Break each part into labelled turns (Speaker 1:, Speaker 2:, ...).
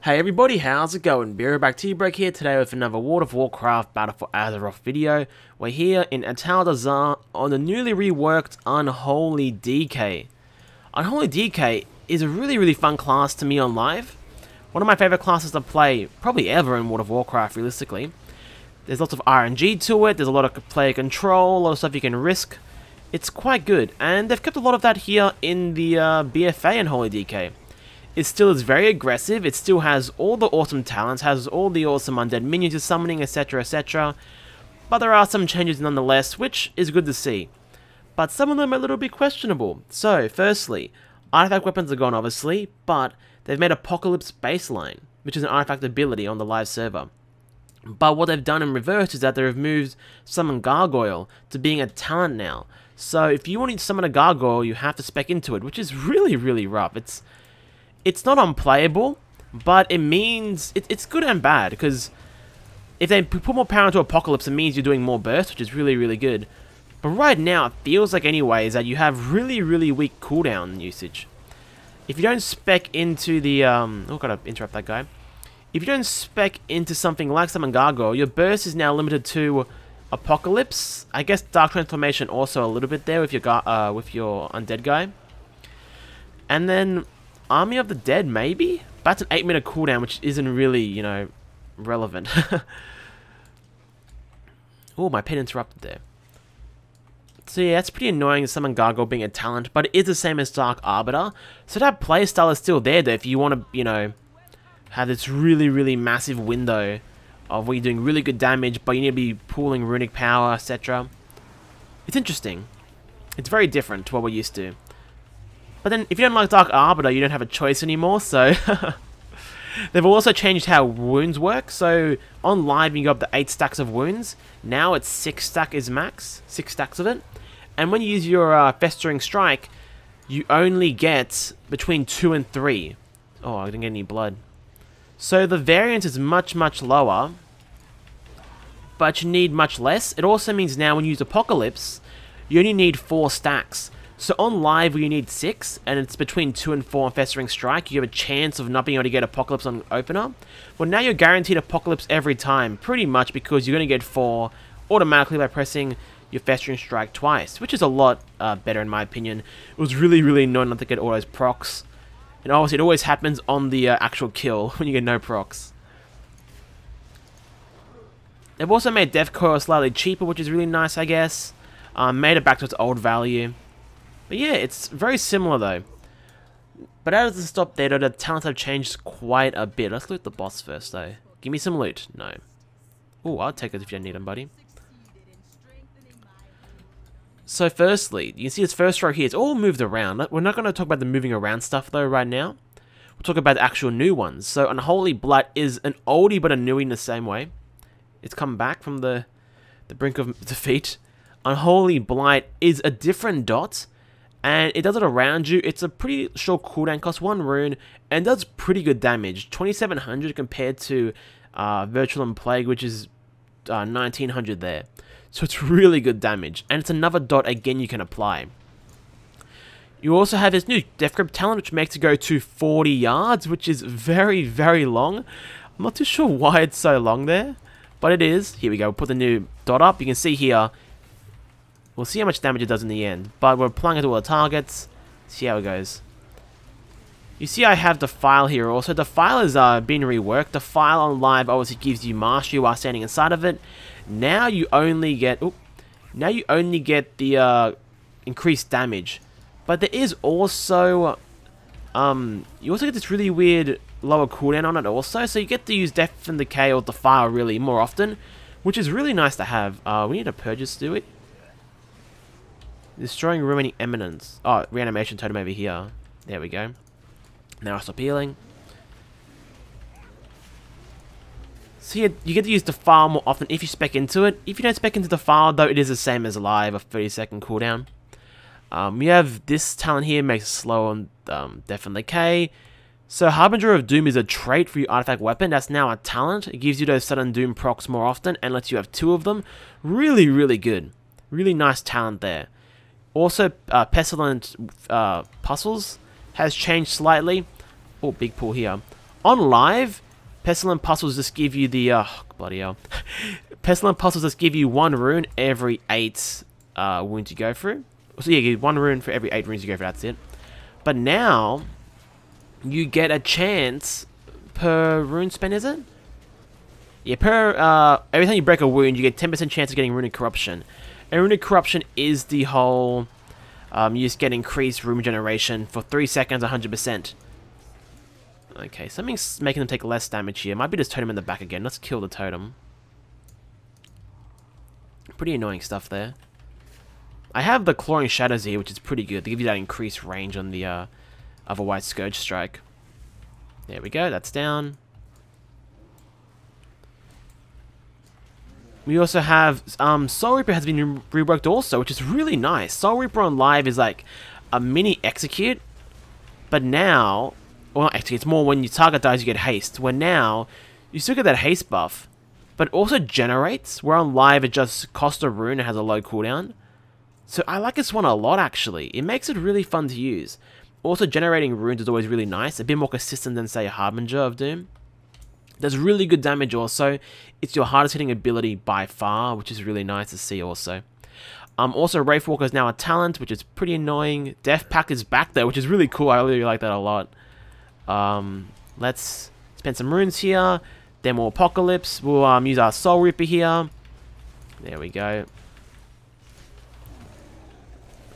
Speaker 1: Hey everybody, how's it going? Brbteabreak here today with another World of Warcraft Battle for Azeroth video. We're here in Atal'Dazar on the newly reworked Unholy DK. Unholy DK is a really fun class to me on live. One of my favourite classes to play, probably ever in World of Warcraft realistically. There's lots of RNG to it, there's a lot of player control, a lot of stuff you can risk. It's quite good, and they've kept a lot of that here in the BFA Unholy DK. It still is very aggressive, it still has all the awesome talents, has all the awesome undead minions you're summoning, etc, etc. But there are some changes nonetheless, which is good to see. But some of them are a little bit questionable. So, firstly, artifact weapons are gone obviously, but they've made Apocalypse baseline, which is an artifact ability on the live server. But what they've done in reverse is that they've moved Summon Gargoyle to being a talent now. So if you want to summon a Gargoyle, you have to spec into it, which is really rough. It's not unplayable, but it means it's good and bad, because if they put more power into Apocalypse, it means you're doing more burst, which is really good. But right now, it feels like anyways that you have really weak cooldown usage. If you don't spec into the oh, gotta interrupt that guy. If you don't spec into something like Summon Gargoyle, your burst is now limited to Apocalypse. I guess Dark Transformation also a little bit there with your undead guy, and then Army of the Dead, maybe? That's an 8-minute cooldown, which isn't really, you know, relevant. Oh, my pen interrupted there. So yeah, that's pretty annoying to summon Gargoyle being a talent, but it is the same as Dark Arbiter. So that playstyle is still there, though, if you want to, you know, have this really massive window of where you're doing really good damage, but you need to be pooling runic power, etc. It's interesting. It's very different to what we're used to. But then, if you don't like Dark Arbiter, you don't have a choice anymore, so... They've also changed how wounds work, so on live you go up to 8 stacks of wounds. Now it's 6 stack is max, 6 stacks of it. And when you use your Festering Strike, you only get between 2 and 3. Oh, I didn't get any blood. So the variance is much lower, but you need much less. It also means now when you use Apocalypse, you only need 4 stacks. So on live where you need 6, and it's between 2 and 4 on Festering Strike, you have a chance of not being able to get Apocalypse on opener. Well, now you're guaranteed Apocalypse every time, pretty much, because you're going to get 4 automatically by pressing your Festering Strike twice, which is a lot better in my opinion. It was really annoying not to get all those procs. And obviously it always happens on the actual kill when you get no procs. They've also made Death Coil slightly cheaper, which is really nice, I guess. Made it back to its old value. But yeah, it's very similar though. But as to stop there, the talents have changed quite a bit. Let's loot the boss first though. Give me some loot. No. Oh, I'll take it if you don't need them, buddy. So firstly, you can see this first row here. It's all moved around. We're not going to talk about the moving around stuff though right now. We'll talk about the actual new ones. So Unholy Blood is an oldie but a newie in the same way. It's come back from the brink of defeat. Unholy Blight is a different dot, and it does it around you. It's a pretty short cooldown, costs 1 rune, and does pretty good damage. 2700 compared to Virulent Plague, which is 1900 there. So it's really good damage, and it's another dot again you can apply. You also have this new Death Grip talent, which makes it go to 40 yards, which is very long. I'm not too sure why it's so long there, but it is. Here we go, we'll put the new dot up. You can see here, we'll see how much damage it does in the end, but we're applying it to all the targets. See how it goes. You see I have the file here also. The file is being reworked. The file on live obviously gives you mastery while standing inside of it. Now you only get the increased damage. But there is also you also get this really weird lower cooldown on it also, so you get to use Death and Decay or the file really more often, which is really nice to have. We need a Purges to do it. Destroying remaining eminence. Oh, reanimation totem over here. There we go. Now I stop healing. So you get to use the file more often if you spec into it. If you don't spec into the file, though, it is the same as live, a 30-second cooldown. We have this talent here, makes it slow on Death and Decay. So Harbinger of Doom is a trait for your artifact weapon. That's now a talent. It gives you those sudden Doom procs more often and lets you have 2 of them. Really good. Really nice talent there. Also, Pestilent Puzzles has changed slightly. Oh, big pull here. On live, Pestilent Puzzles just give you the... bloody hell. Pestilent Puzzles just give you 1 rune every 8 wounds you go through. So yeah, you get 1 rune for every 8 runes you go through, that's it. But now, you get a chance per rune spend, is it? Yeah, every time you break a wound, you get 10% chance of getting Runic Corruption. And Runic Corruption is the whole... you just get increased rune generation for 3 seconds, 100%. Okay, something's making them take less damage here. Might be this totem in the back again. Let's kill the totem. Pretty annoying stuff there. I have the Clawing Shadows here, which is pretty good. They give you that increased range on the otherwise Scourge Strike. There we go, that's down. We also have Soul Reaper has been reworked also, which is really nice. Soul Reaper on live is like a mini execute, but now, well, not execute, it's more when your target dies you get haste. Where now you still get that haste buff, but it also generates. Where on live it just costs a rune and has a low cooldown. So I like this one a lot actually. It makes it really fun to use. Also generating runes is always really nice, a bit more consistent than say a Harbinger of Doom. Does really good damage also. It's your hardest hitting ability by far, which is really nice to see also. Also, Wraithwalker is now a talent, which is pretty annoying. Death Pact is back there, which is really cool. I really like that a lot. Let's spend some runes here. Then more Apocalypse. We'll use our Soul Reaper here. There we go.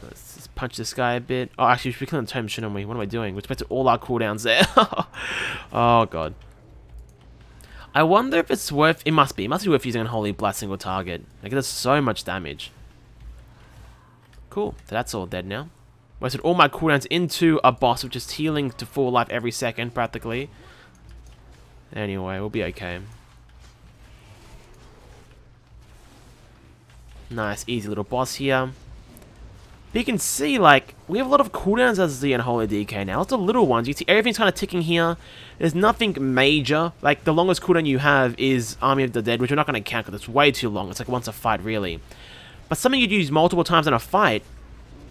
Speaker 1: Let's just punch this guy a bit. Oh, actually, we should be killing the totem, shouldn't we? What am I doing? We're supposed to all our cooldowns there. Oh, God. I wonder if it's worth... It must be. It must be worth using Unholy Blast single target. Like, it does so much damage. Cool. So that's all dead now. Wasted all my cooldowns into a boss, which is healing to full life every second, practically. Anyway, we'll be okay. Nice, easy little boss here. But you can see, like, we have a lot of cooldowns as the Unholy DK now. Lots of little ones. You see everything's kind of ticking here. There's nothing major. Like, the longest cooldown you have is Army of the Dead, which we're not going to count because it's way too long. It's like once a fight, really. But something you'd use multiple times in a fight,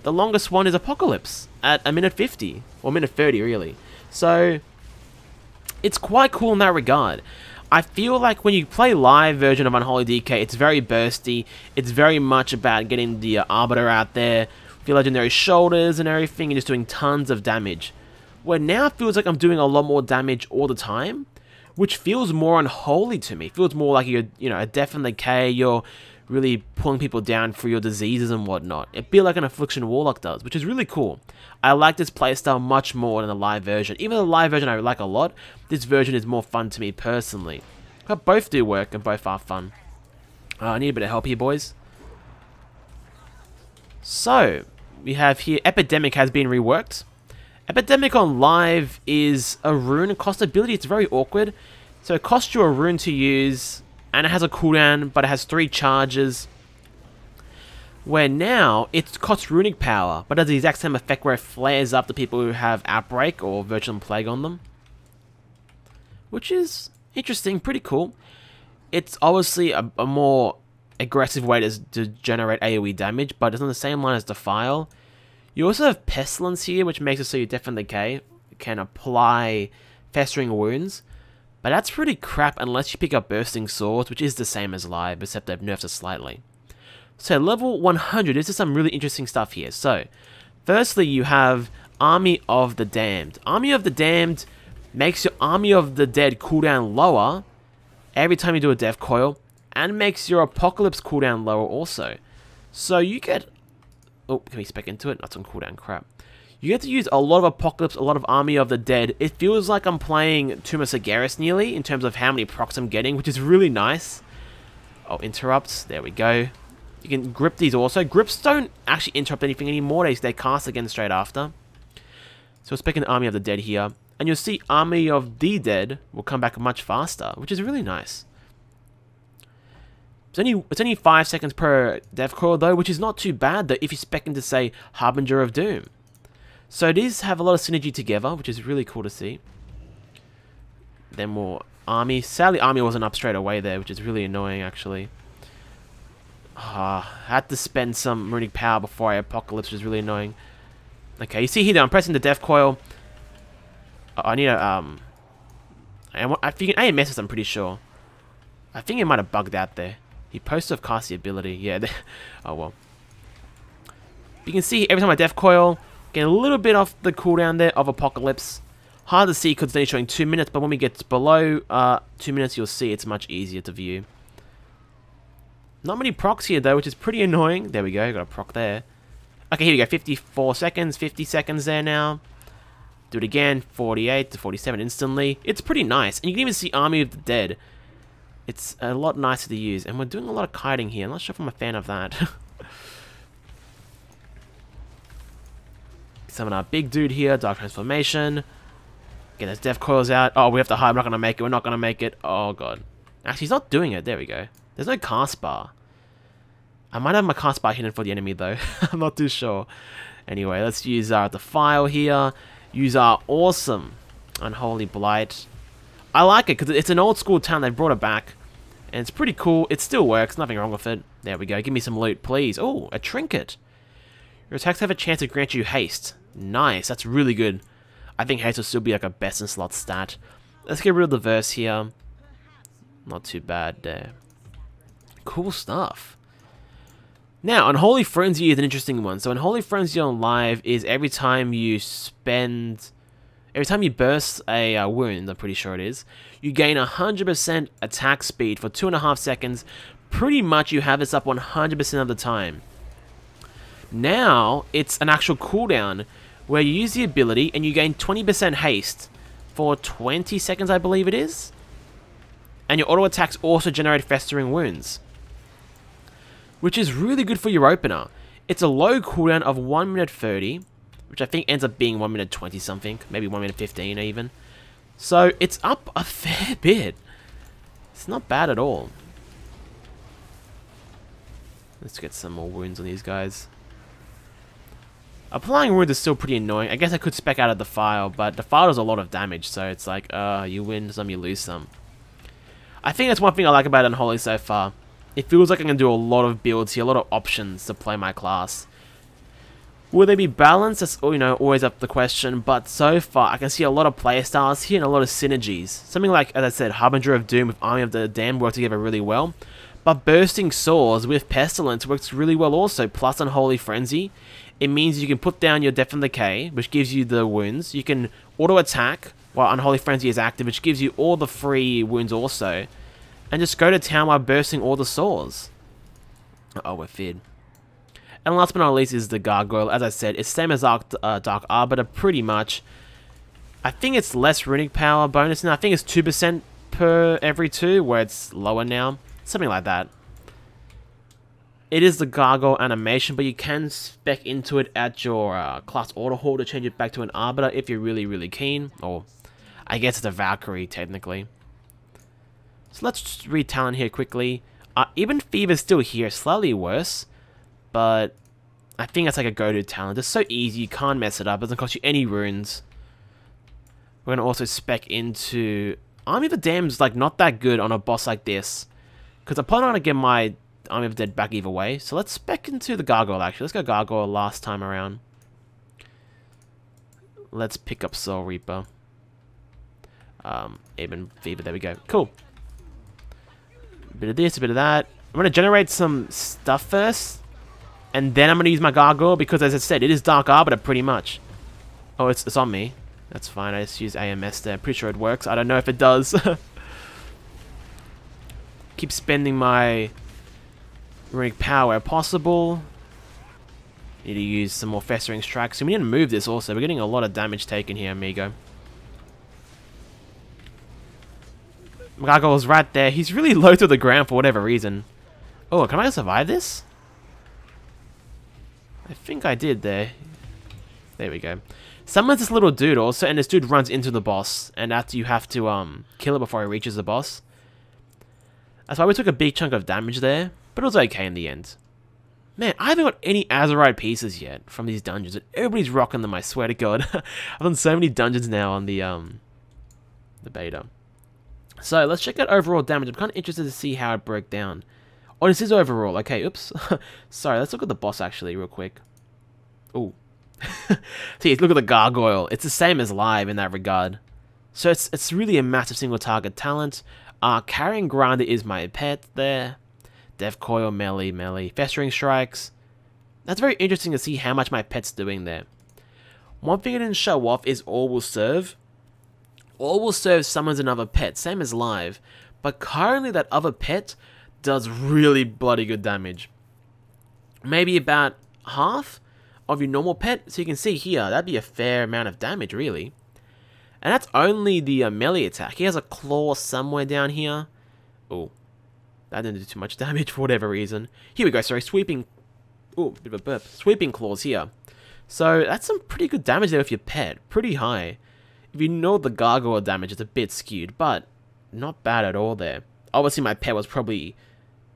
Speaker 1: the longest one is Apocalypse at 1:50. Or 1:30, really. So, it's quite cool in that regard. I feel like when you play live version of Unholy DK, it's very bursty. It's very much about getting the Arbiter out there, the legendary shoulders and everything, and just doing tons of damage. Where now it feels like I'm doing a lot more damage all the time, which feels more unholy to me. It feels more like you're, you know, a Death and Decay, you're really pulling people down for your diseases and whatnot. It'd be like an Affliction Warlock does, which is really cool. I like this playstyle much more than the live version. Even the live version I like a lot, this version is more fun to me personally. But both do work and both are fun. I need a bit of help here, boys. So, we have here, Epidemic has been reworked. Epidemic on live is a rune cost ability. It's very awkward. So it costs you a rune to use, and it has a cooldown, but it has 3 charges. Where now, it costs runic power, but does the exact same effect where it flares up the people who have Outbreak or Virulent Plague on them. Which is interesting, pretty cool. It's obviously a more aggressive way to generate AoE damage, but it's on the same line as Defile. You also have Pestilence here, which makes it so you Death and Decay can apply Festering Wounds. But that's pretty crap unless you pick up Bursting Swords, which is the same as Live, except they've nerfed it slightly. So level 100, this is some really interesting stuff here. So, firstly you have Army of the Damned. Army of the Damned makes your Army of the Dead cooldown lower every time you do a Death Coil, and makes your Apocalypse cooldown lower also. So you get... Oh, can we spec into it? That's on cooldown, crap. You get to use a lot of Apocalypse, a lot of Army of the Dead. It feels like I'm playing Tomb of Sargeras nearly, in terms of how many procs I'm getting, which is really nice. Oh, interrupts. There we go. You can grip these also. Grips don't actually interrupt anything anymore. They cast again straight after. So we're specking the Army of the Dead here. And you'll see Army of the Dead will come back much faster, which is really nice. It's only 5 seconds per Death Coil though, which is not too bad though if you spec into, say, Harbinger of Doom. So these have a lot of synergy together, which is really cool to see. Then more Army. Sadly, Army wasn't up straight away there, which is really annoying actually. I had to spend some runic power before I Apocalypse, which is really annoying. Okay, you see here that I'm pressing the Death Coil. I need a And I think AMS is, I'm pretty sure. I think it might have bugged out there. He posted to have cast the ability. Yeah. Oh well. You can see every time I Death Coil, get a little bit off the cooldown there of Apocalypse. Hard to see because it's only showing 2 minutes, but when we get below 2 minutes, you'll see it's much easier to view. Not many procs here though, which is pretty annoying. There we go, got a proc there. Okay, here we go, 54 seconds, 50 seconds there now. Do it again, 48 to 47 instantly. It's pretty nice, and you can even see Army of the Dead. It's a lot nicer to use, and we're doing a lot of kiting here. I'm not sure if I'm a fan of that. Summon our big dude here, Dark Transformation. Get those Death Coils out. Oh, we have to hide, we're not going to make it, we're not going to make it. Oh god. Actually, he's not doing it, there we go. There's no cast bar. I might have my cast bar hidden for the enemy though. I'm not too sure. Anyway, let's use the file here. Use our awesome Unholy Blight. I like it because it's an old school town. They brought it back. And it's pretty cool. It still works. Nothing wrong with it. There we go. Give me some loot, please. Oh, a trinket. Your attacks have a chance to grant you haste. Nice. That's really good. I think haste will still be like a best in slot stat. Let's get rid of the verse here. Not too bad there. Cool stuff. Now, Unholy Frenzy is an interesting one. So, Unholy Frenzy on live is every time you burst a wound, I'm pretty sure it is, you gain 100% attack speed for 2.5 seconds. Pretty much you have this up 100% of the time. Now, it's an actual cooldown where you use the ability and you gain 20% haste for 20 seconds, I believe it is. And your auto attacks also generate festering wounds, which is really good for your opener. It's a low cooldown of 1 minute 30, which I think ends up being 1 minute 20 something, maybe 1 minute 15 even. So it's up a fair bit. It's not bad at all. Let's get some more wounds on these guys. Applying wounds is still pretty annoying. I guess I could spec out of the file, but the file does a lot of damage, so it's like, you win some, you lose some. I think that's one thing I like about Unholy so far. It feels like I can do a lot of builds here, a lot of options to play my class. Will they be balanced? That's, you know, always up the question, but so far I can see a lot of playstyles here and a lot of synergies. Something like, as I said, Harbinger of Doom with Army of the Damned work together really well, but Bursting Swords with Pestilence works really well also, plus Unholy Frenzy. It means you can put down your Death and Decay, which gives you the wounds. You can auto-attack while Unholy Frenzy is active, which gives you all the free wounds also. And just go to town while bursting all the swords. Uh-oh, we're feared. And last but not least is the Gargoyle. As I said, it's same as Dark Arbiter, pretty much. I think it's less runic power bonus now. I think it's 2% per every 2, where it's lower now. Something like that. It is the Gargoyle animation, but you can spec into it at your class auto haul to change it back to an Arbiter if you're really, really keen. Or, I guess it's a Valkyrie, technically. So let's just read talent here quickly. Even Fever's still here, slightly worse. But I think that's like a go-to talent. It's so easy, you can't mess it up. It doesn't cost you any runes. We're going to also spec into... Army of the Damned's like not that good on a boss like this. Because I'm probably not going to get my Army of the Dead back either way. So let's spec into the Gargoyle actually. Let's go Gargoyle last time around. Let's pick up Soul Reaper. Even Fever, there we go. Cool. A bit of this, a bit of that. I'm going to generate some stuff first. And then I'm going to use my Gargoyle because, as I said, it is Dark Arbiter pretty much. Oh, it's on me. That's fine. I just use AMS there. Pretty sure it works. I don't know if it does. Keep spending my runic power where possible. Need to use some more Festering Strikes. So we need to move this also. We're getting a lot of damage taken here, amigo. Gargoyle's right there. He's really low to the ground for whatever reason. Oh, can I survive this? I think I did there. There we go. Summons this little dude also, and this dude runs into the boss, and after you have to kill it before he reaches the boss. That's why we took a big chunk of damage there, but it was okay in the end. Man, I haven't got any Azeroth pieces yet from these dungeons, and everybody's rocking them, I swear to God. I've done so many dungeons now on the beta. So, let's check out overall damage. I'm kind of interested to see how it broke down. Oh, this is overall. Okay, oops. Sorry, let's look at the boss actually real quick. Ooh. See, look at the Gargoyle. It's the same as live in that regard. So it's really a massive single target talent. Carrying Grinder is my pet there. Death Coil, melee, Festering Strikes. That's very interesting to see how much my pet's doing there. One thing I didn't show off is All Will Serve. All Will Serve summons another pet, same as Live. But currently that other pet does really bloody good damage. Maybe about half of your normal pet. So you can see here, that'd be a fair amount of damage really. And that's only the melee attack. He has a claw somewhere down here. Oh, that didn't do too much damage for whatever reason. Here we go, sorry, sweeping... Oh, bit of a burp. Sweeping claws here. So that's some pretty good damage there with your pet. Pretty high. If you know the Gargoyle damage, it's a bit skewed, but not bad at all there. Obviously my pet was probably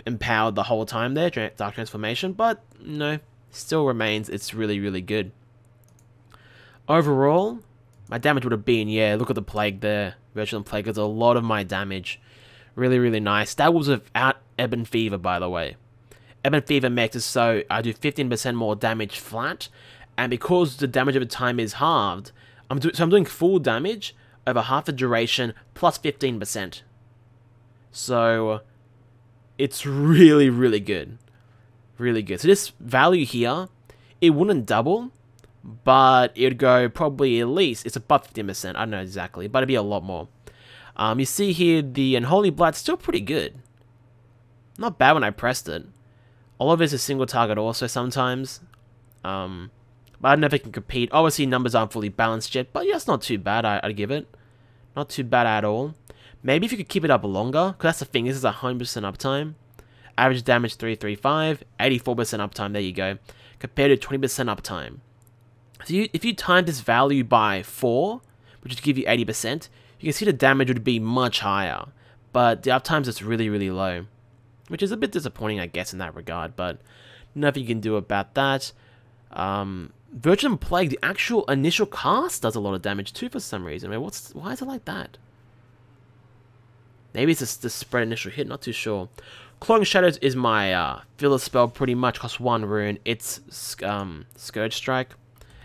Speaker 1: empowered the whole time there, Dark Transformation, but no, still remains, it's really, really good. Overall, my damage would have been, yeah, look at the Plague there. Virtual Plague does a lot of my damage. Really, really nice. That was without Ebon Fever, by the way. Ebon Fever makes it so I do 15% more damage flat, and because the damage over time is halved, I'm doing full damage over half the duration plus 15%. So it's really, really good. Really good. So this value here, it wouldn't double, but it would go probably at least, it's above 15%, I don't know exactly, but it'd be a lot more. You see here, the Unholy Blight's still pretty good. Not bad when I pressed it. All of it's a single target also sometimes. But I don't know if it can compete. Obviously numbers aren't fully balanced yet, but yeah, it's not too bad, I'd give it. Not too bad at all. Maybe if you could keep it up longer, because that's the thing, this is 100% uptime. Average damage 335, 84% uptime, there you go. Compared to 20% uptime. So if you time this value by 4, which would give you 80%, you can see the damage would be much higher. But the uptime's just really, really low. Which is a bit disappointing, I guess, in that regard, but nothing you can do about that. Virgin Plague, the actual initial cast does a lot of damage too for some reason. I mean, why is it like that? Maybe it's just the spread initial hit, not too sure. Cloaking Shadows is my filler spell, pretty much, costs 1 rune. It's Scourge Strike,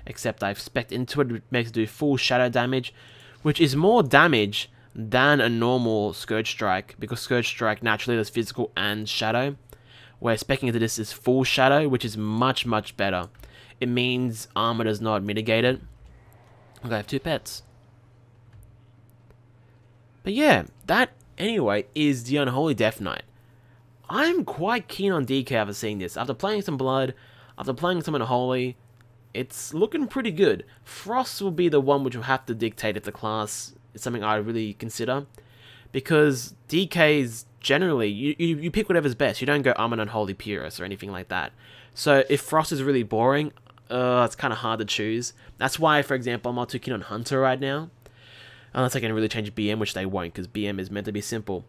Speaker 1: except I've spec'd into it, which makes it do full shadow damage, which is more damage than a normal Scourge Strike, because Scourge Strike naturally does physical and shadow, where specking into this is full shadow, which is much, much better. It means armor does not mitigate it. Okay, I have 2 pets. But yeah, that anyway is the Unholy Death Knight. I'm quite keen on DK after seeing this. After playing some Blood, after playing some Unholy, it's looking pretty good. Frost will be the one which will have to dictate if the class is something I really consider. Because DKs, generally, you pick whatever's best. You don't go, I'm an Unholy Purist or anything like that. So if Frost is really boring, it's kind of hard to choose. That's why, for example, I'm not too keen on Hunter right now. Unless I can really change BM, which they won't, because BM is meant to be simple.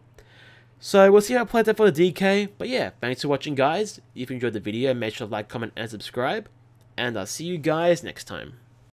Speaker 1: So we'll see how I play that for the DK. But yeah, thanks for watching, guys. If you enjoyed the video, make sure to like, comment, and subscribe. And I'll see you guys next time.